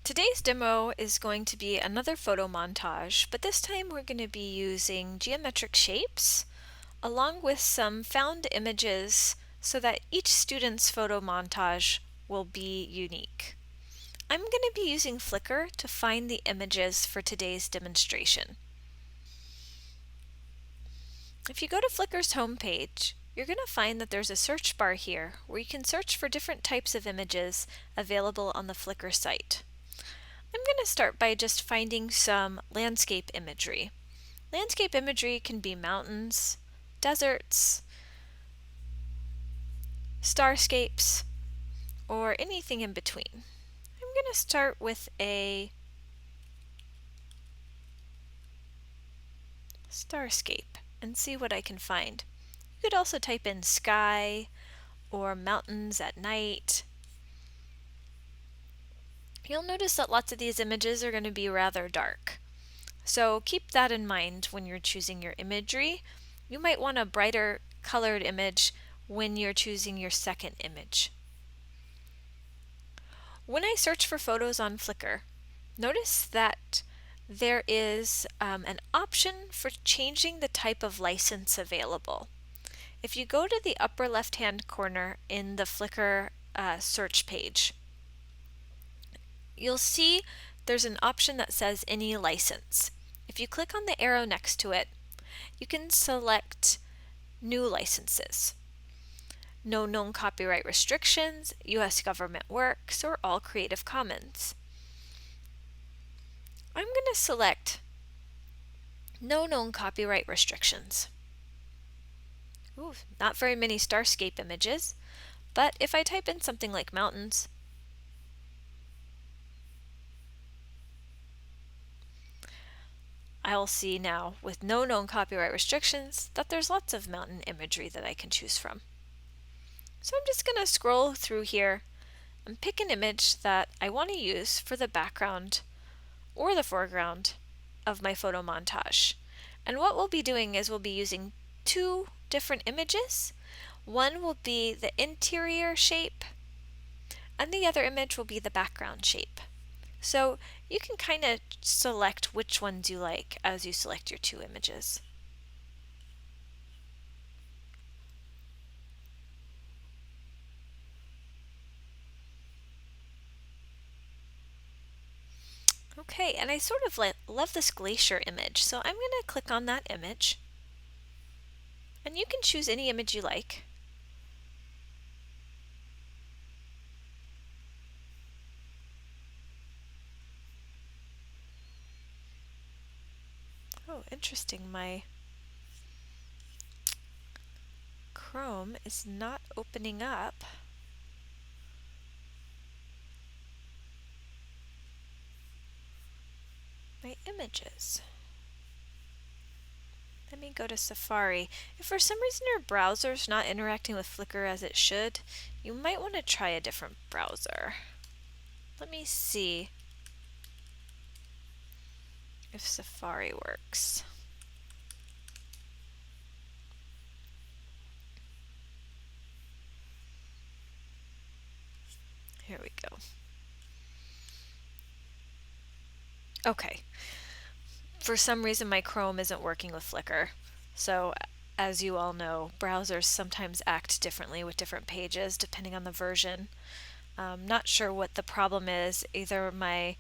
Today's demo is going to be another photo montage, but this time we're going to be using geometric shapes along with some found images so that each student's photo montage will be unique. I'm going to be using Flickr to find the images for today's demonstration. If you go to Flickr's homepage, you're going to find that there's a search bar here where you can search for different types of images available on the Flickr site. I'm going to start by just finding some landscape imagery. Landscape imagery can be mountains, deserts, starscapes, or anything in between. I'm going to start with a starscape and see what I can find. You could also type in sky or mountains at night. You'll notice that lots of these images are going to be rather dark. So keep that in mind when you're choosing your imagery. You might want a brighter colored image when you're choosing your second image. When I search for photos on Flickr, notice that there is an option for changing the type of license available. If you go to the upper left-hand corner in the Flickr search page, you'll see there's an option that says any license. If you click on the arrow next to it, you can select new licenses. No known copyright restrictions, US government works, or all Creative Commons. I'm going to select no known copyright restrictions. Ooh, not very many starscape images, but if I type in something like mountains, I'll see now, with no known copyright restrictions, that there's lots of mountain imagery that I can choose from. So I'm just going to scroll through here and pick an image that I want to use for the background or the foreground of my photo montage. And what we'll be doing is we'll be using two different images. One will be the interior shape, and the other image will be the background shape. So you can kind of select which ones you like as you select your two images. Okay, and I sort of love this glacier image, so I'm going to click on that image. And you can choose any image you like. Oh, interesting. My Chrome is not opening up. My images. Let me go to Safari. If for some reason your browser's not interacting with Flickr as it should, you might want to try a different browser. Let me see if Safari works. Here we go. Okay. For some reason my Chrome isn't working with Flickr. So as you all know, browsers sometimes act differently with different pages depending on the version. Not sure what the problem is. Either my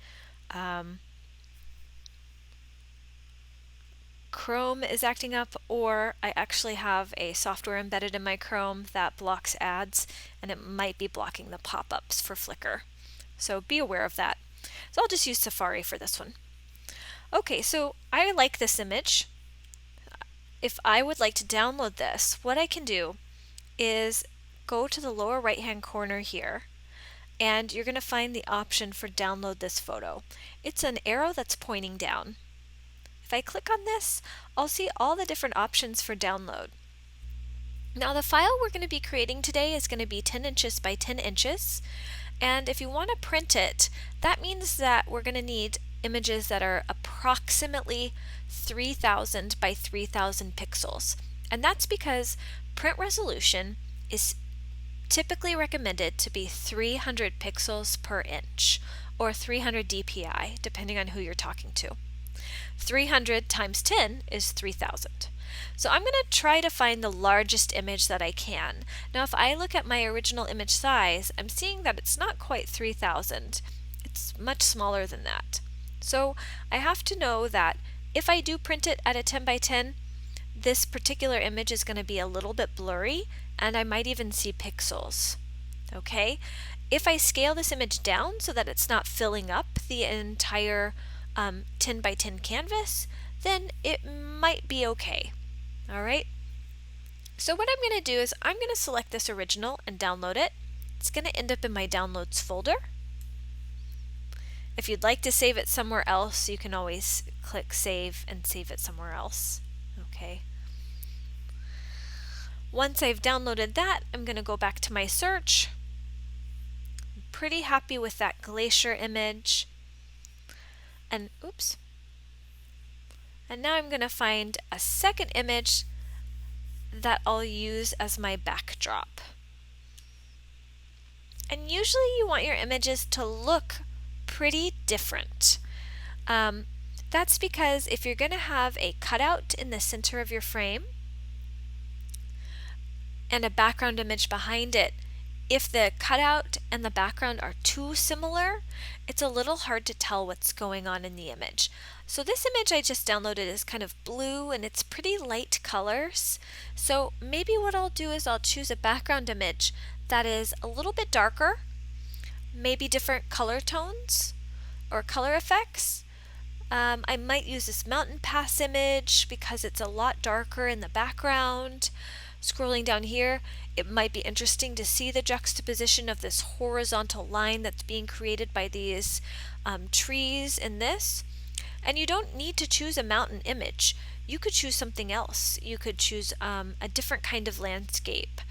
Chrome is acting up, or I actually have a software embedded in my Chrome that blocks ads, and it might be blocking the pop-ups for Flickr. So be aware of that. So I'll just use Safari for this one. Okay, so I like this image. If I would like to download this, what I can do is go to the lower right-hand corner here, and you're going to find the option for download this photo. It's an arrow that's pointing down. If I click on this, I'll see all the different options for download. Now the file we're going to be creating today is going to be 10 inches by 10 inches, and if you want to print it, that means that we're going to need images that are approximately 3000 by 3000 pixels. And that's because print resolution is typically recommended to be 300 pixels per inch, or 300 dpi, depending on who you're talking to. 300 times 10 is 3,000. So I'm going to try to find the largest image that I can. Now if I look at my original image size, I'm seeing that it's not quite 3,000. It's much smaller than that. So I have to know that if I do print it at a 10 by 10, this particular image is going to be a little bit blurry, and I might even see pixels. Okay? If I scale this image down so that it's not filling up the entire 10 by 10 canvas, then it might be okay. Alright? So what I'm going to do is I'm going to select this original and download it. It's going to end up in my downloads folder. If you'd like to save it somewhere else, you can always click save and save it somewhere else. Okay. Once I've downloaded that, I'm going to go back to my search. I'm pretty happy with that glacier image. And oops. And now I'm going to find a second image that I'll use as my backdrop. And usually you want your images to look pretty different. That's because if you're going to have a cutout in the center of your frame and a background image behind it, if the cutout and the background are too similar, it's a little hard to tell what's going on in the image. So this image I just downloaded is kind of blue and it's pretty light colors. So maybe what I'll do is I'll choose a background image that is a little bit darker, maybe different color tones or color effects. I might use this mountain pass image because it's a lot darker in the background. Scrolling down here, it might be interesting to see the juxtaposition of this horizontal line that's being created by these trees in this. And you don't need to choose a mountain image. You could choose something else. You could choose a different kind of landscape.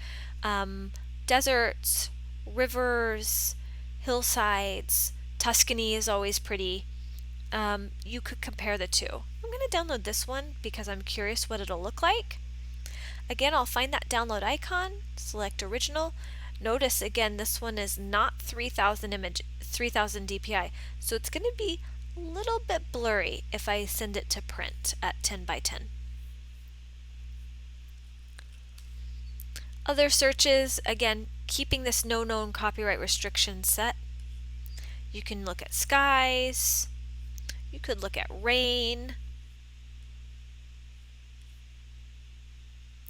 Deserts, rivers, hillsides. Tuscany is always pretty. You could compare the two. I'm going to download this one because I'm curious what it'll look like. Again, I'll find that download icon, select original. Notice again, this one is not 3,000 dpi, so it's going to be a little bit blurry if I send it to print at 10 by 10. Other searches, again, keeping this no known copyright restriction set. You can look at skies, you could look at rain.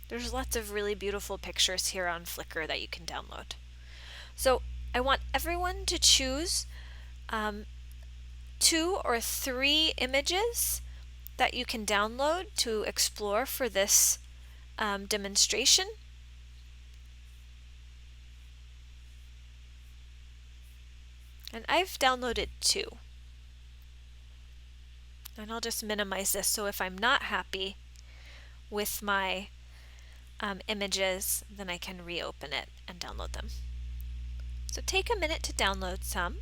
There's lots of really beautiful pictures here on Flickr that you can download. So I want everyone to choose 2 or 3 images that you can download to explore for this demonstration. And I've downloaded 2. And I'll just minimize this so if I'm not happy with my images, then I can reopen it and download them. So take a minute to download some.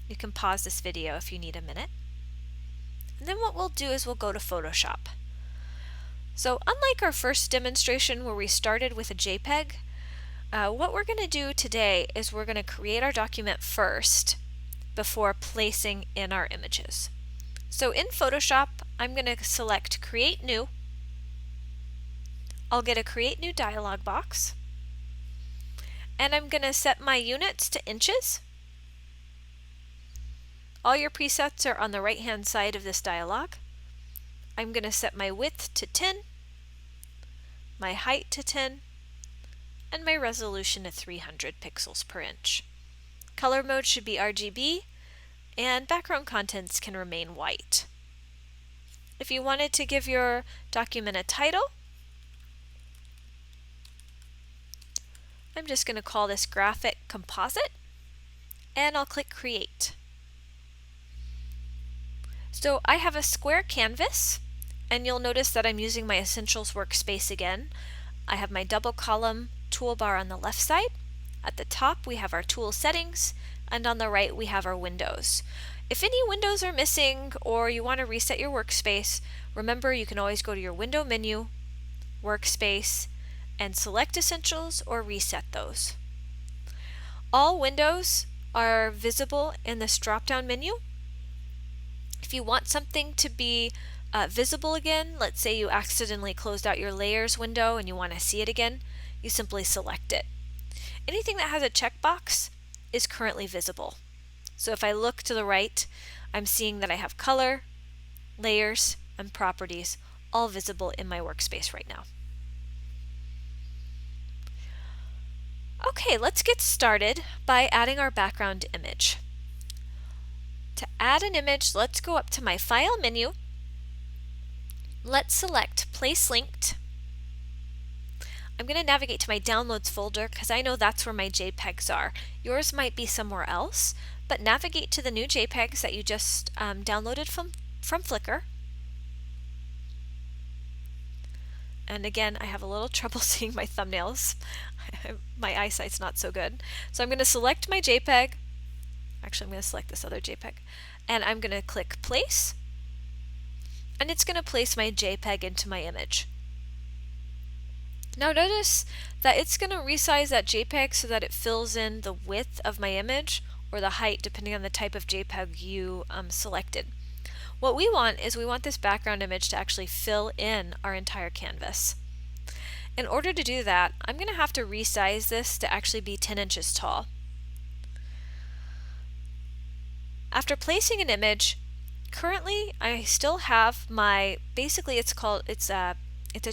You can pause this video if you need a minute. And then what we'll do is we'll go to Photoshop. So unlike our first demonstration where we started with a JPEG, what we're going to do today is we're going to create our document first before placing in our images. So in Photoshop, I'm going to select Create New. I'll get a Create New dialog box, and I'm going to set my units to inches. All your presets are on the right hand side of this dialog. I'm going to set my width to 10, my height to 10, and my resolution to 300 pixels per inch. Color mode should be RGB, and background contents can remain white. If you wanted to give your document a title, I'm just going to call this Graphic Composite, and I'll click Create. So I have a square canvas, and you'll notice that I'm using my Essentials workspace again. I have my double column toolbar on the left side. At the top we have our tool settings, and on the right we have our windows. If any windows are missing or you want to reset your workspace, remember you can always go to your window menu, workspace, and select Essentials or reset those. All windows are visible in this drop-down menu. If you want something to be visible again, let's say you accidentally closed out your layers window and you want to see it again, you simply select it. Anything that has a checkbox is currently visible. So if I look to the right, I'm seeing that I have color, layers, and properties all visible in my workspace right now. Okay, let's get started by adding our background image. To add an image, let's go up to my File menu. Let's select Place Linked. I'm going to navigate to my Downloads folder because I know that's where my JPEGs are. Yours might be somewhere else, but navigate to the new JPEGs that you just downloaded from Flickr. And again, I have a little trouble seeing my thumbnails. My eyesight's not so good. So I'm going to select my JPEG. Actually, I'm going to select this other JPEG. And I'm going to click Place. And it's going to place my JPEG into my image. Now notice that it's going to resize that JPEG so that it fills in the width of my image or the height depending on the type of JPEG you selected. What we want is we want this background image to actually fill in our entire canvas. In order to do that, I'm going to have to resize this to actually be 10 inches tall. After placing an image, currently I still have my, basically it's a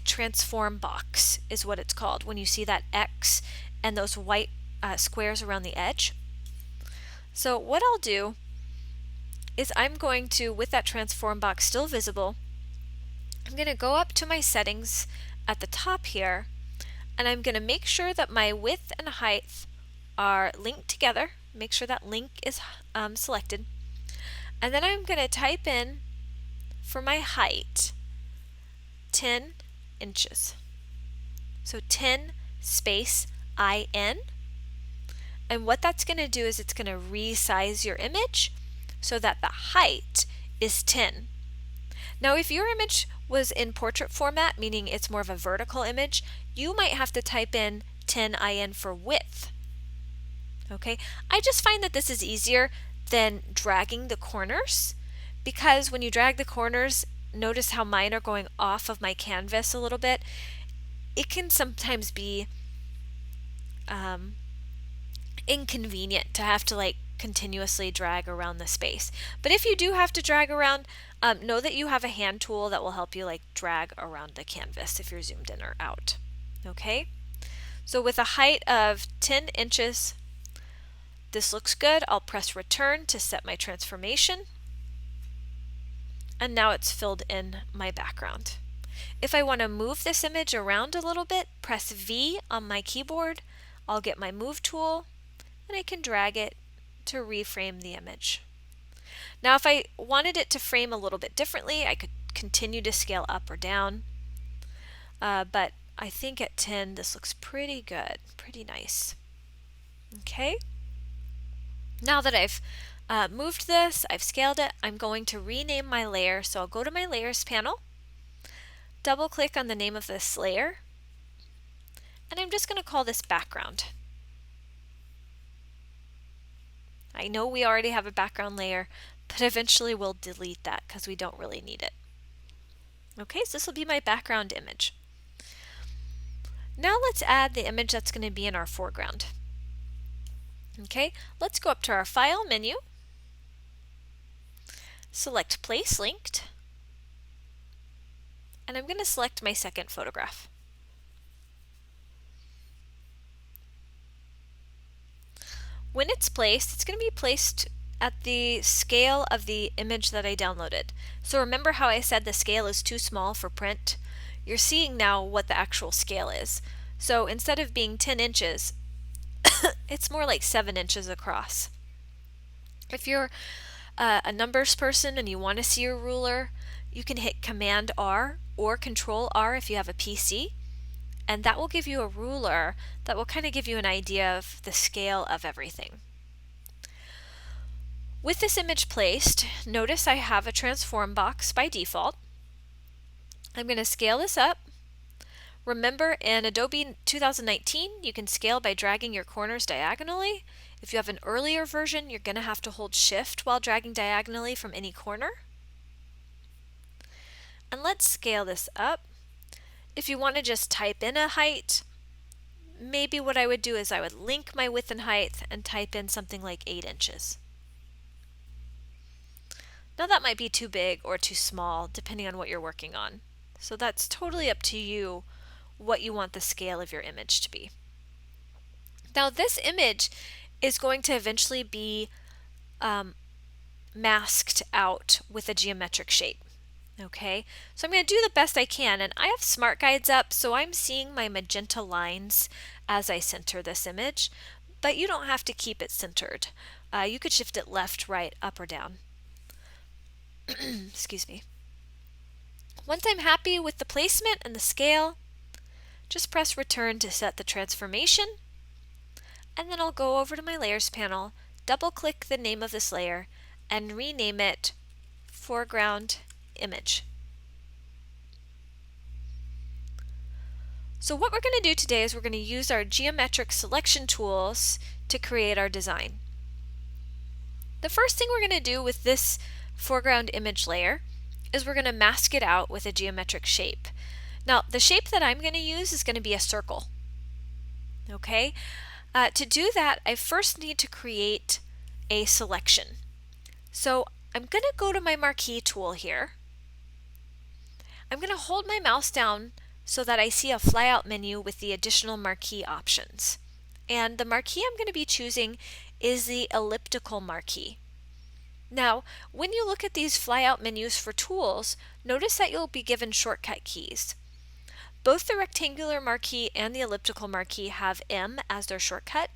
transform box is what it's called when you see that X and those white squares around the edge. So what I'll do is I'm going to, with that transform box still visible, I'm going to go up to my settings at the top here, and I'm going to make sure that my width and height are linked together. Make sure that link is selected. And then I'm going to type in, for my height, 10 inches. So 10 space IN. And what that's going to do is it's going to resize your image so that the height is 10. Now if your image was in portrait format, meaning it's more of a vertical image, you might have to type in 10 IN for width. Okay, I just find that this is easier than dragging the corners, because when you drag the corners, notice how mine are going off of my canvas a little bit. It can sometimes be inconvenient to have to continuously drag around the space. But if you do have to drag around, know that you have a hand tool that will help you drag around the canvas if you're zoomed in or out. Okay, so with a height of 10 inches, this looks good. I'll press return to set my transformation. And now it's filled in my background. If I want to move this image around a little bit, press V on my keyboard. I'll get my move tool and I can drag it to reframe the image. Now if I wanted it to frame a little bit differently, I could continue to scale up or down. But I think at 10 this looks pretty good, pretty nice. Okay. Now that I've moved this, I've scaled it, I'm going to rename my layer. So I'll go to my layers panel, double click on the name of this layer, and I'm just going to call this background. I know we already have a background layer, but eventually we'll delete that because we don't really need it. Okay, so this will be my background image. Now let's add the image that's going to be in our foreground. Okay, let's go up to our File menu, select Place Linked, and I'm going to select my second photograph. When it's placed, it's going to be placed at the scale of the image that I downloaded. So remember how I said the scale is too small for print? You're seeing now what the actual scale is. So instead of being 10 inches, it's more like 7 inches across. If you're a numbers person and you want to see your ruler, you can hit Command R or Control R if you have a PC, and that will give you a ruler that will kind of give you an idea of the scale of everything. With this image placed, notice I have a transform box by default. I'm going to scale this up. Remember, in Adobe 2019, you can scale by dragging your corners diagonally. If you have an earlier version, you're going to have to hold Shift while dragging diagonally from any corner. And let's scale this up. If you want to just type in a height, maybe what I would do is I would link my width and height and type in something like 8 inches. Now that might be too big or too small depending on what you're working on. So that's totally up to you what you want the scale of your image to be. Now this image is going to eventually be masked out with a geometric shape. Okay, so I'm going to do the best I can, and I have smart guides up, so I'm seeing my magenta lines as I center this image, but you don't have to keep it centered. You could shift it left, right, up, or down. Excuse me. Once I'm happy with the placement and the scale, just press return to set the transformation, and then I'll go over to my layers panel, double click the name of this layer, and rename it foreground image. So what we're going to do today is we're going to use our geometric selection tools to create our design. The first thing we're going to do with this foreground image layer is we're going to mask it out with a geometric shape. Now the shape that I'm going to use is going to be a circle. Okay, to do that I first need to create a selection. So I'm going to go to my Marquee tool here. I'm going to hold my mouse down so that I see a flyout menu with the additional marquee options. And the marquee I'm going to be choosing is the elliptical marquee. Now, when you look at these flyout menus for tools, notice that you'll be given shortcut keys. Both the rectangular marquee and the elliptical marquee have M as their shortcut,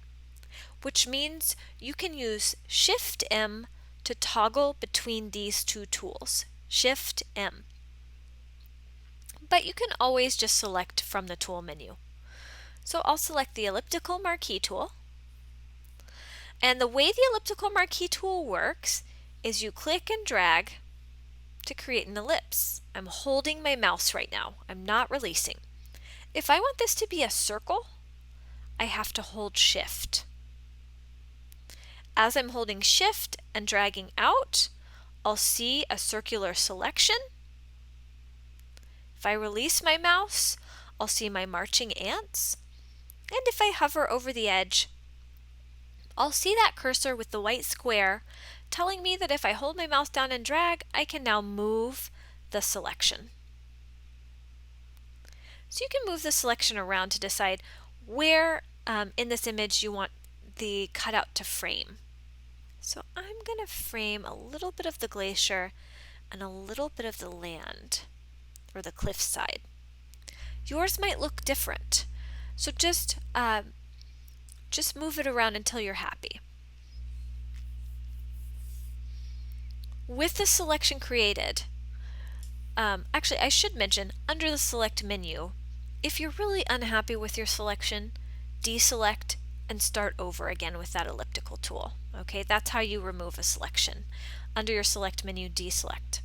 which means you can use Shift M to toggle between these two tools. Shift M. But you can always just select from the tool menu. So I'll select the elliptical marquee tool. And the way the elliptical marquee tool works is you click and drag to create an ellipse. I'm holding my mouse right now. I'm not releasing. If I want this to be a circle, I have to hold Shift. As I'm holding Shift and dragging out, I'll see a circular selection. If I release my mouse, I'll see my marching ants. And if I hover over the edge, I'll see that cursor with the white square telling me that if I hold my mouse down and drag, I can now move the selection. So you can move the selection around to decide where in this image you want the cutout to frame. So I'm going to frame a little bit of the glacier and a little bit of the land or the cliffside. Yours might look different, so just move it around until you're happy. With the selection created, actually I should mention under the select menu, if you're really unhappy with your selection, deselect and start over again with that elliptical tool. Okay, that's how you remove a selection. Under your select menu, deselect.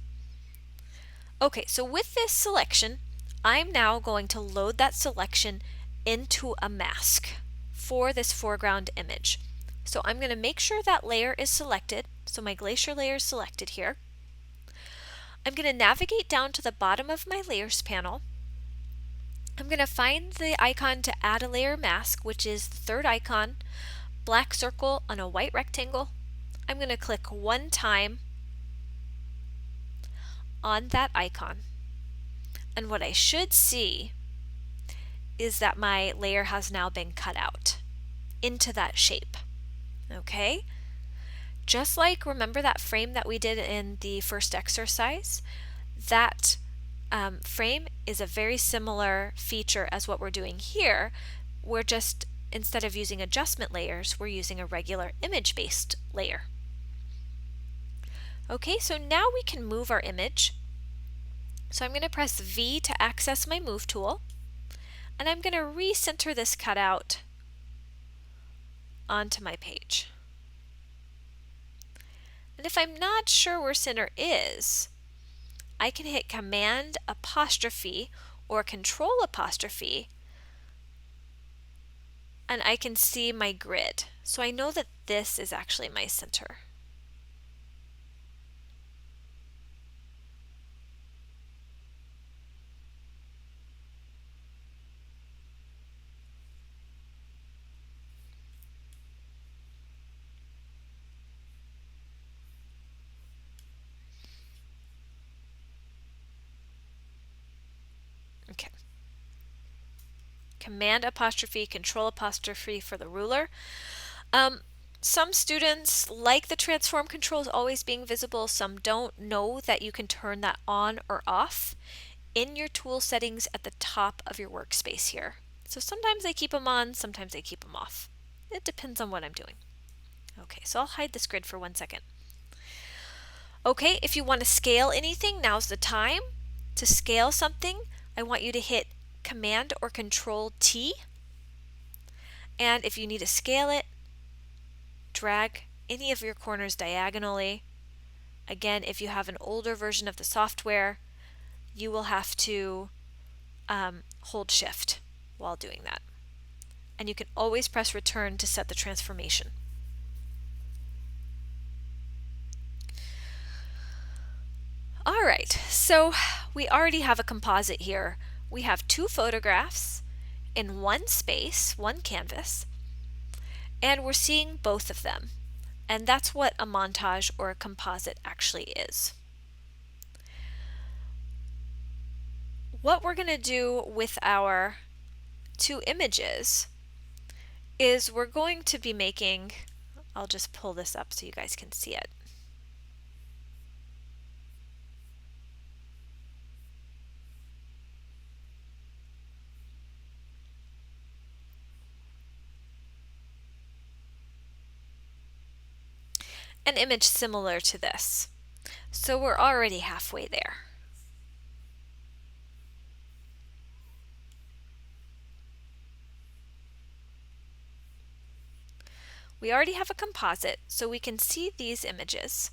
Okay, so with this selection, I'm now going to load that selection into a mask for this foreground image. So I'm going to make sure that layer is selected. So my glacier layer is selected here. I'm going to navigate down to the bottom of my layers panel. I'm going to find the icon to add a layer mask, which is the third icon, black circle on a white rectangle. I'm going to click one time on that icon. And what I should see is that my layer has now been cut out into that shape. Okay? Just like, remember that frame that we did in the first exercise? That frame is a very similar feature as what we're doing here. We're just, instead of using adjustment layers, we're using a regular image-based layer. Okay, so now we can move our image. So I'm going to press V to access my Move tool, and I'm going to recenter this cutout onto my page. And if I'm not sure where center is, I can hit Command apostrophe or Control apostrophe, and I can see my grid. So I know that this is actually my center. Okay. Command apostrophe, control apostrophe for the ruler. Some students like the transform controls always being visible. Some don't know that you can turn that on or off in your tool settings at the top of your workspace here. So sometimes I keep them on, sometimes I keep them off. It depends on what I'm doing. Okay, so I'll hide this grid for 1 second. Okay, if you want to scale anything, now's the time. To scale something, I want you to hit Command or Control T. And if you need to scale it, drag any of your corners diagonally. Again, if you have an older version of the software, you will have to hold Shift while doing that. And you can always press Return to set the transformation. All right, so we already have a composite here. We have 2 photographs in one space, one canvas, and we're seeing both of them. And that's what a montage or a composite actually is. What we're going to do with our 2 images is we're going to be making, I'll just pull this up so you guys can see it. An image similar to this. So we're already halfway there. We already have a composite, so we can see these images.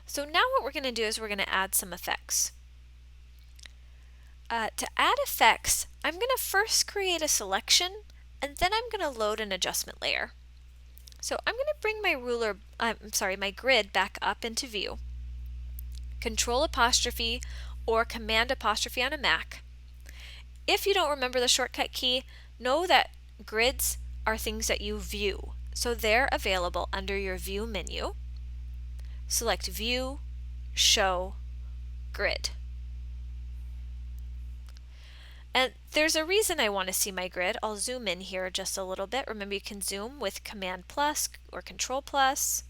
So now what we're going to do is we're going to add some effects. To add effects, I'm going to first create a selection, and then I'm going to load an adjustment layer. So I'm going to bring my my grid back up into view. Control apostrophe or Command apostrophe on a Mac. If you don't remember the shortcut key, know that grids are things that you view. So they're available under your View menu. Select View, Show, Grid. And there's a reason I want to see my grid. I'll zoom in here just a little bit. Remember, you can zoom with Command plus or Control plus.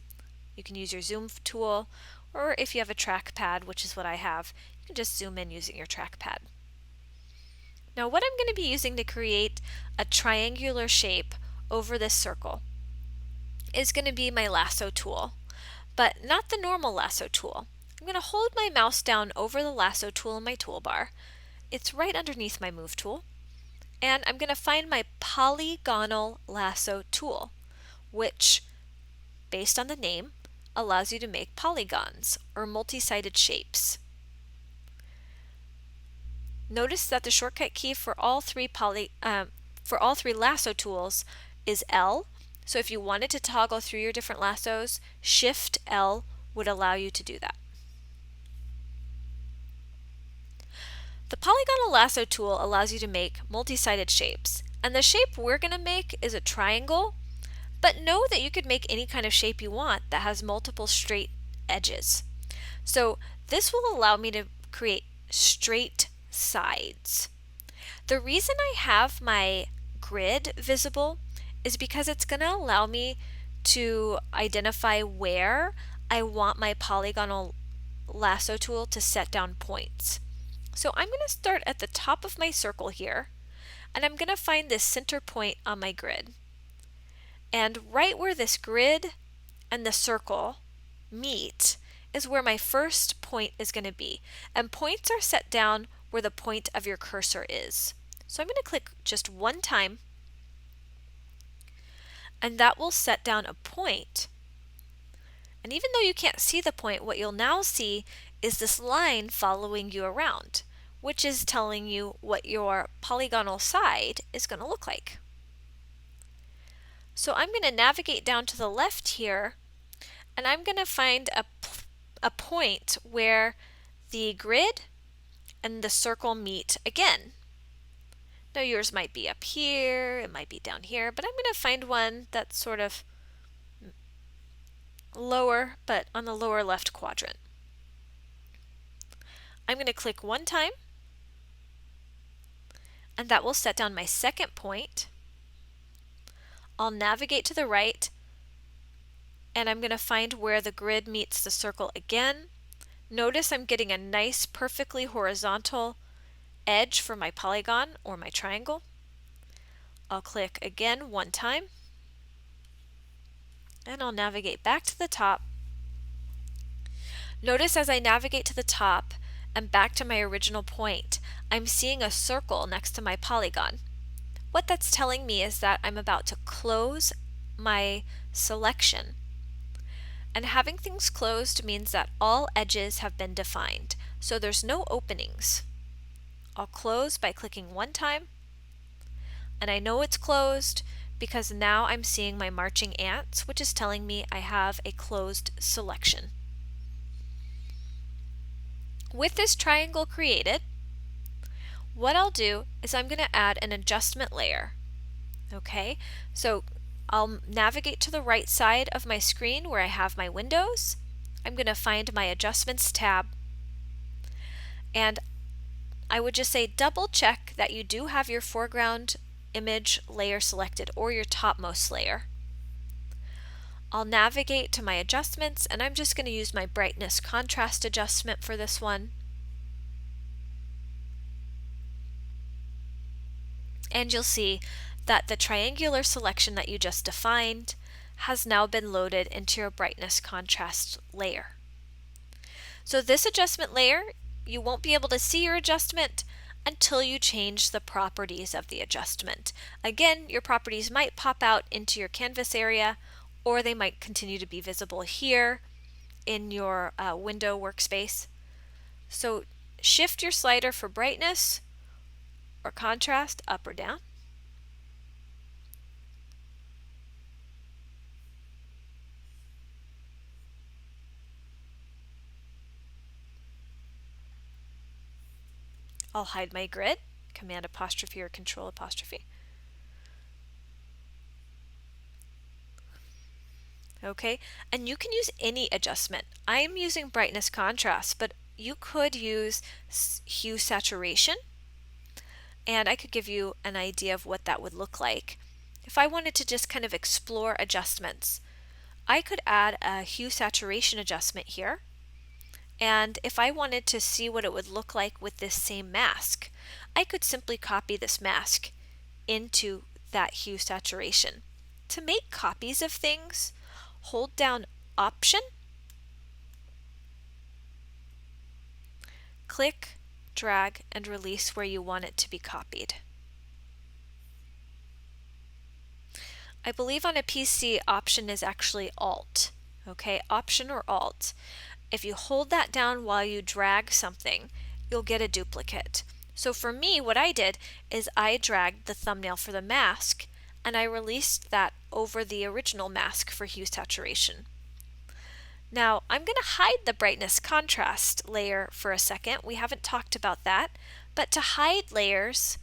You can use your zoom tool, or if you have a trackpad, which is what I have, you can just zoom in using your trackpad. Now what I'm going to be using to create a triangular shape over this circle is going to be my lasso tool, but not the normal lasso tool. I'm going to hold my mouse down over the lasso tool in my toolbar. It's right underneath my move tool, and I'm going to find my Polygonal lasso tool, which, based on the name, allows you to make polygons or multi-sided shapes. Notice that the shortcut key for all three lasso tools is L. So if you wanted to toggle through your different lassos, Shift L would allow you to do that. The Polygonal lasso tool allows you to make multi-sided shapes, and the shape we're going to make is a triangle, but know that you could make any kind of shape you want that has multiple straight edges. So this will allow me to create straight sides. The reason I have my grid visible is because it's going to allow me to identify where I want my Polygonal lasso tool to set down points. So I'm going to start at the top of my circle here, and I'm going to find this center point on my grid. And right where this grid and the circle meet is where my first point is going to be. And points are set down where the point of your cursor is. So I'm going to click just one time, and that will set down a point. And even though you can't see the point, what you'll now see is this line following you around, which is telling you what your polygonal side is going to look like. So I'm going to navigate down to the left here, and I'm going to find a point where the grid and the circle meet again. Now yours might be up here, it might be down here, but I'm going to find one that's sort of lower, but on the lower left quadrant. I'm going to click one time, and that will set down my second point. I'll navigate to the right, and I'm going to find where the grid meets the circle again. Notice I'm getting a nice, perfectly horizontal edge for my polygon or my triangle. I'll click again one time, and I'll navigate back to the top. Notice as I navigate to the top and back to my original point, I'm seeing a circle next to my polygon. What that's telling me is that I'm about to close my selection. And having things closed means that all edges have been defined, so there's no openings. I'll close by clicking one time, and I know it's closed because now I'm seeing my marching ants, which is telling me I have a closed selection. With this triangle created, what I'll do is I'm going to add an adjustment layer. Okay, so I'll navigate to the right side of my screen where I have my windows. I'm going to find my Adjustments tab, and I would just say double check that you do have your foreground image layer selected or your topmost layer. I'll navigate to my adjustments, and I'm just going to use my brightness contrast adjustment for this one. And you'll see that the triangular selection that you just defined has now been loaded into your brightness contrast layer. So this adjustment layer, you won't be able to see your adjustment until you change the properties of the adjustment. Again, your properties might pop out into your canvas area, or they might continue to be visible here in your window workspace. So shift your slider for brightness or contrast up or down. I'll hide my grid, Command apostrophe or Control apostrophe. Okay, and you can use any adjustment. I'm using brightness contrast, but you could use hue saturation, and I could give you an idea of what that would look like. If I wanted to just kind of explore adjustments, I could add a hue saturation adjustment here. And if I wanted to see what it would look like with this same mask, I could simply copy this mask into that hue saturation. To make copies of things, hold down Option, click, drag, and release where you want it to be copied. I believe on a PC, Option is actually Alt. Okay, Option or Alt. If you hold that down while you drag something, you'll get a duplicate. So for me, what I did is I dragged the thumbnail for the mask, and I released that over the original mask for hue saturation. Now I'm going to hide the brightness contrast layer for a second. We haven't talked about that, but to hide layers,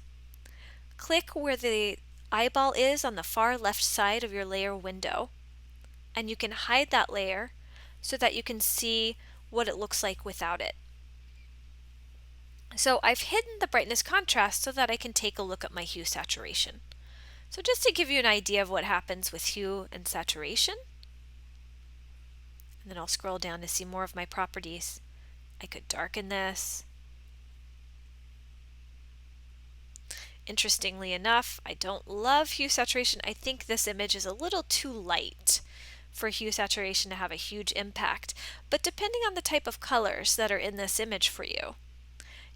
click where the eyeball is on the far left side of your layer window, and you can hide that layer so that you can see what it looks like without it. So I've hidden the brightness contrast so that I can take a look at my hue saturation. So just to give you an idea of what happens with hue and saturation, and then I'll scroll down to see more of my properties. I could darken this. Interestingly enough, I don't love hue saturation. I think this image is a little too light for hue saturation to have a huge impact. But depending on the type of colors that are in this image for you,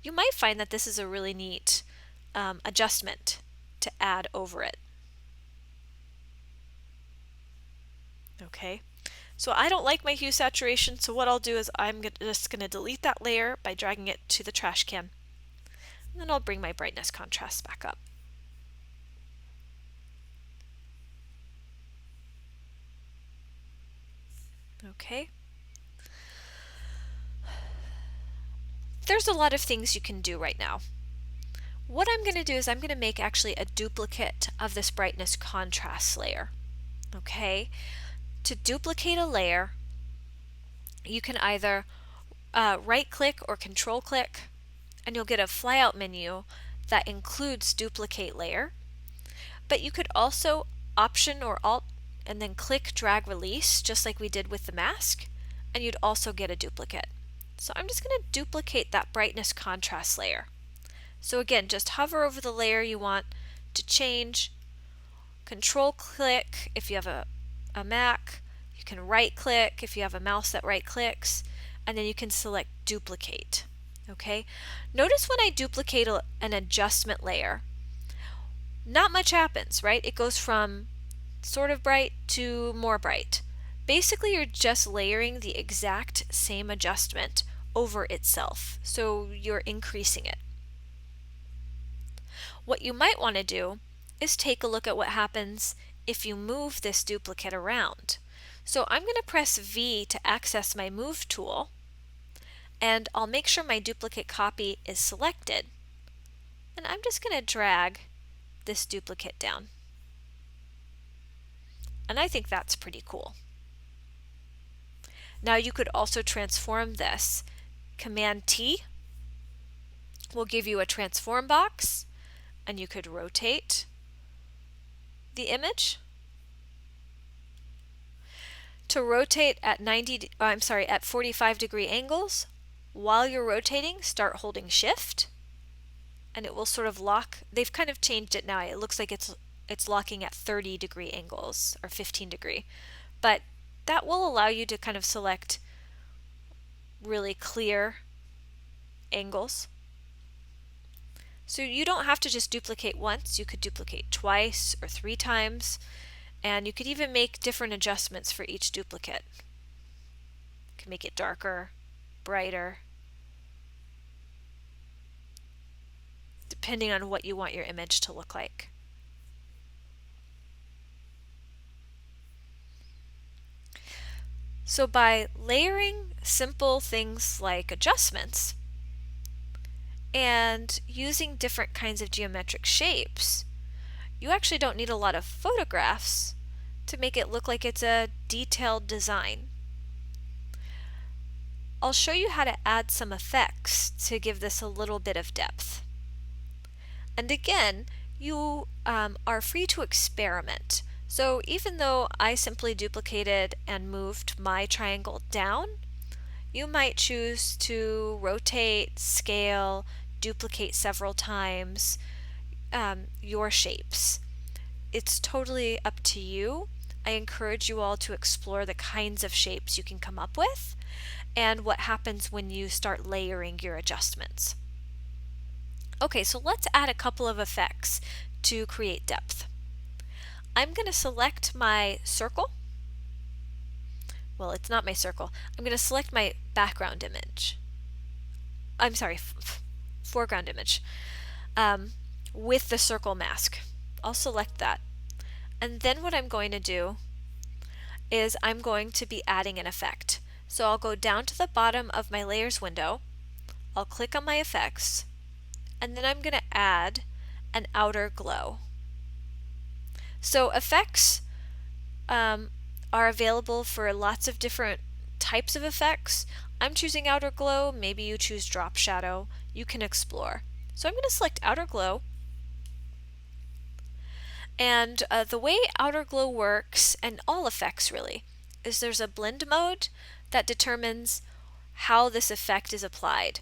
you might find that this is a really neat adjustment to add over it. Okay, so I don't like my hue saturation, so what I'll do is I'm just going to delete that layer by dragging it to the trash can. And then I'll bring my brightness contrast back up. Okay. There's a lot of things you can do right now. What I'm going to do is I'm going to make actually a duplicate of this brightness contrast layer. Okay. To duplicate a layer, you can either right click or control click, and you'll get a flyout menu that includes duplicate layer. But you could also option or alt and then click drag release, just like we did with the mask, and you'd also get a duplicate. So I'm just going to duplicate that brightness contrast layer. So again, just hover over the layer you want to change, control click if you have a Mac, you can right click if you have a mouse that right clicks, and then you can select duplicate. Okay, notice when I duplicate an adjustment layer, not much happens, right? It goes from sort of bright to more bright. Basically, you're just layering the exact same adjustment over itself, so you're increasing it. What you might want to do is take a look at what happens if you move this duplicate around. So I'm going to press V to access my Move tool, and I'll make sure my duplicate copy is selected. And I'm just going to drag this duplicate down. And I think that's pretty cool. Now you could also transform this. Command T will give you a transform box, and you could rotate the image. To rotate at 45-degree angles, while you're rotating, start holding Shift, and it will sort of lock. They've kind of changed it now. It looks like it's locking at 30-degree angles or 15-degree, but that will allow you to kind of select really clear angles. So you don't have to just duplicate once, you could duplicate twice or 3 times, and you could even make different adjustments for each duplicate. You can make it darker, brighter, depending on what you want your image to look like. So by layering simple things like adjustments and using different kinds of geometric shapes, you actually don't need a lot of photographs to make it look like it's a detailed design. I'll show you how to add some effects to give this a little bit of depth. And again, you are free to experiment. So even though I simply duplicated and moved my triangle down, you might choose to rotate, scale, duplicate several times your shapes. It's totally up to you. I encourage you all to explore the kinds of shapes you can come up with and what happens when you start layering your adjustments. Okay, so let's add a couple of effects to create depth. I'm going to select my circle. Well, it's not my circle. I'm going to select my background image. I'm sorry, foreground image with the circle mask. I'll select that. And then what I'm going to do is I'm going to be adding an effect. So I'll go down to the bottom of my layers window, I'll click on my effects, and then I'm going to add an outer glow. So effects are available for lots of different types of effects. I'm choosing outer glow, maybe you choose drop shadow, you can explore. So I'm going to select outer glow. And the way outer glow works, and all effects really, is there's a blend mode that determines how this effect is applied.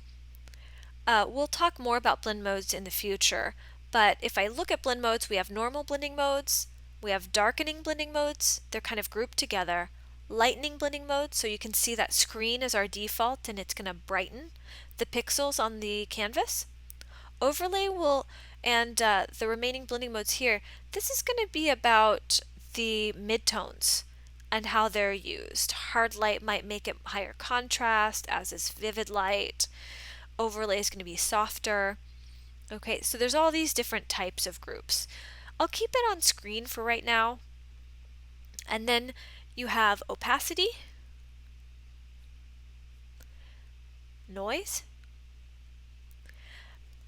We'll talk more about blend modes in the future, but if I look at blend modes, we have normal blending modes, we have darkening blending modes, they're kind of grouped together, lightening blending mode, so you can see that screen is our default and it's going to brighten the pixels on the canvas. Overlay will, and the remaining blending modes here, this is going to be about the midtones and how they're used. Hard light might make it higher contrast, as is vivid light. Overlay is going to be softer. Okay, so there's all these different types of groups. I'll keep it on screen for right now. And then you have opacity, noise.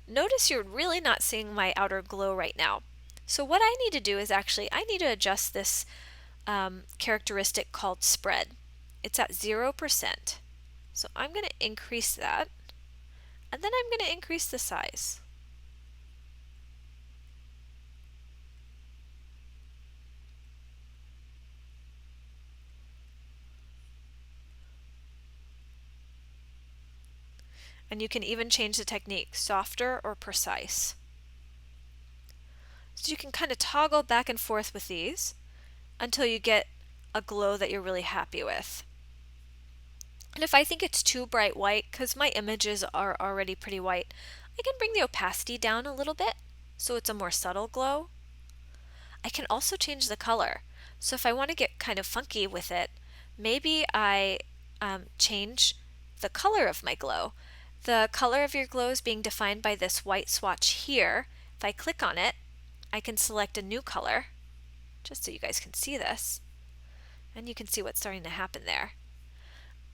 Notice you're really not seeing my outer glow right now. So what I need to do is I need to adjust this characteristic called spread. It's at 0%. So I'm going to increase that, and then I'm going to increase the size. And you can even change the technique, softer or precise. So you can kind of toggle back and forth with these until you get a glow that you're really happy with. And if I think it's too bright white, because my images are already pretty white, I can bring the opacity down a little bit so it's a more subtle glow. I can also change the color. So if I want to get kind of funky with it, maybe I change the color of my glow. The color of your glow is being defined by this white swatch here. If I click on it, I can select a new color, just so you guys can see this. And you can see what's starting to happen there.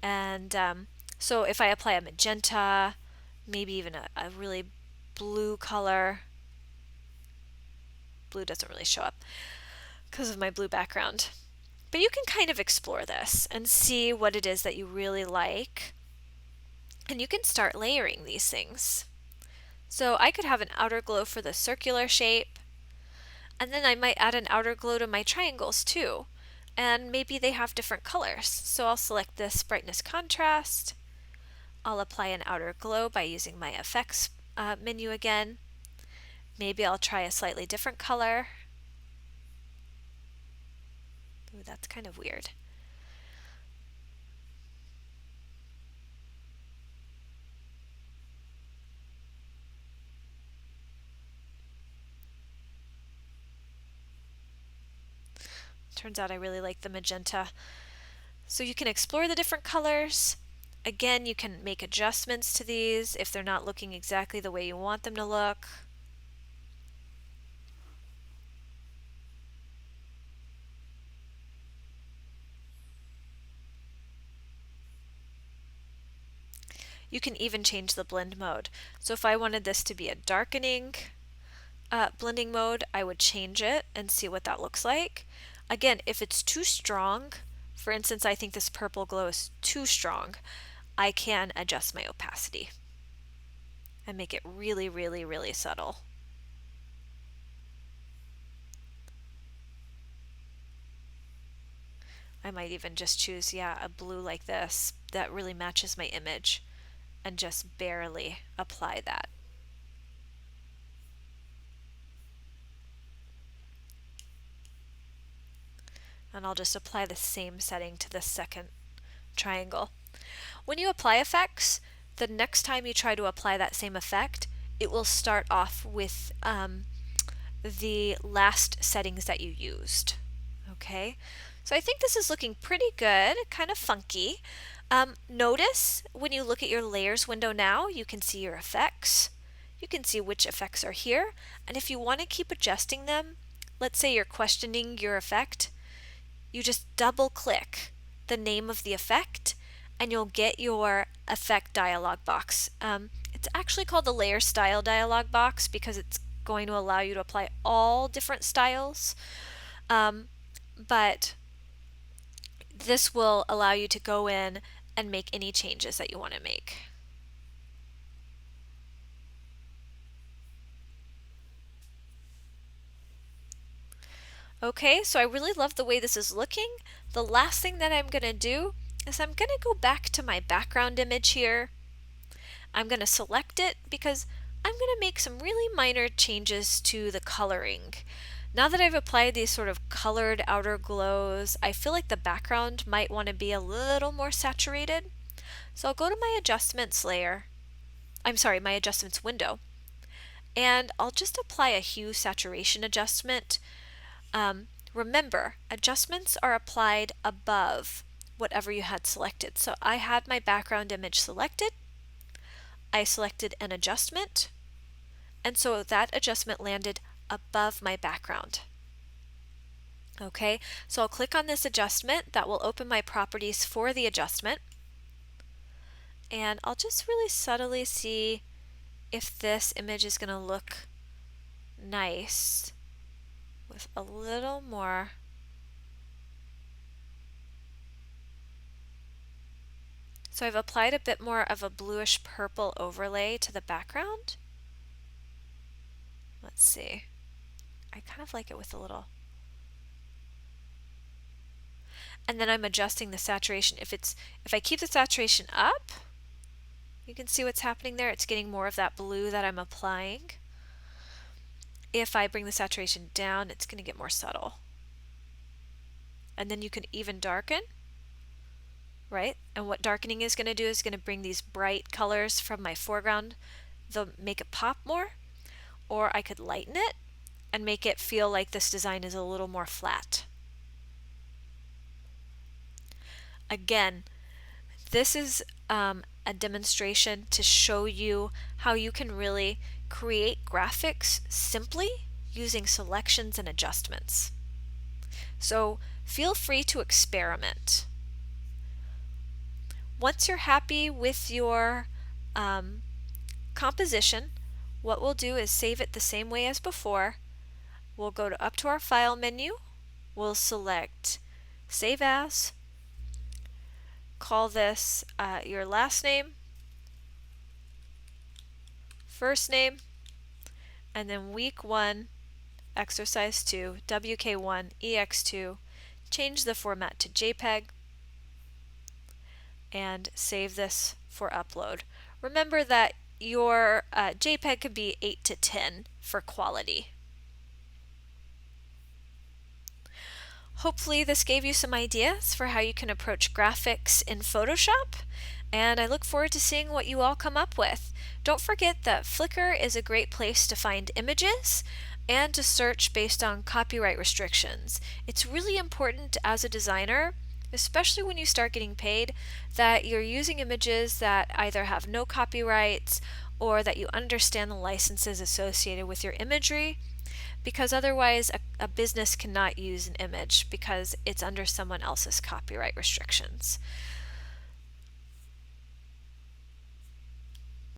And so if I apply a magenta, maybe even a really blue color, blue doesn't really show up because of my blue background. But you can kind of explore this and see what it is that you really like. And you can start layering these things. So I could have an outer glow for the circular shape, and then I might add an outer glow to my triangles too. And maybe they have different colors. So I'll select this brightness contrast. I'll apply an outer glow by using my effects menu again. Maybe I'll try a slightly different color. Ooh, that's kind of weird. Turns out I really like the magenta. So you can explore the different colors. Again, you can make adjustments to these if they're not looking exactly the way you want them to look. You can even change the blend mode. So if I wanted this to be a darkening blending mode, I would change it and see what that looks like. Again, if it's too strong, for instance, I think this purple glow is too strong, I can adjust my opacity and make it really, really, really subtle. I might even just choose, a blue like this that really matches my image and just barely apply that. And I'll just apply the same setting to the second triangle. When you apply effects, the next time you try to apply that same effect, it will start off with the last settings that you used. Okay, so I think this is looking pretty good, kind of funky. Notice when you look at your layers window now, you can see your effects. You can see which effects are here, and if you want to keep adjusting them, let's say you're questioning your effect, you just double click the name of the effect and you'll get your effect dialog box. It's actually called the layer style dialog box because it's going to allow you to apply all different styles. But this will allow you to go in and make any changes that you want to make. Okay, so I really love the way this is looking. The last thing that I'm going to do is I'm going to go back to my background image here. I'm going to select it because I'm going to make some really minor changes to the coloring. Now that I've applied these sort of colored outer glows, I feel like the background might want to be a little more saturated. So I'll go to my adjustments layer, my adjustments window, and I'll just apply a hue saturation adjustment. Remember, adjustments are applied above whatever you had selected. So I had my background image selected, I selected an adjustment, and so that adjustment landed above my background. Okay, so I'll click on this adjustment. That will open my properties for the adjustment. and I'll just really subtly see if this image is going to look nice with a little more. So I've applied a bit more of a bluish purple overlay to the background. Let's see. I kind of like it with a little. And then I'm adjusting the saturation. If I keep the saturation up, you can see what's happening there. It's getting more of that blue that I'm applying. If I bring the saturation down, it's going to get more subtle. And then you can even darken, right? And what darkening is going to do is going to bring these bright colors from my foreground. They'll make it pop more. Or I could lighten it and make it feel like this design is a little more flat. Again, this is a demonstration to show you how you can really create graphics simply using selections and adjustments. So feel free to experiment. Once you're happy with your composition, what we'll do is save it the same way as before. We'll go up to our File menu, we'll select Save As, call this your last name, first name, and then week 1, exercise 2, WK1, EX2, change the format to JPEG, and save this for upload. Remember that your JPEG could be 8 to 10 for quality. Hopefully this gave you some ideas for how you can approach graphics in Photoshop, and I look forward to seeing what you all come up with. Don't forget that Flickr is a great place to find images and to search based on copyright restrictions. It's really important as a designer, especially when you start getting paid, that you're using images that either have no copyrights or that you understand the licenses associated with your imagery, because otherwise a business cannot use an image because it's under someone else's copyright restrictions.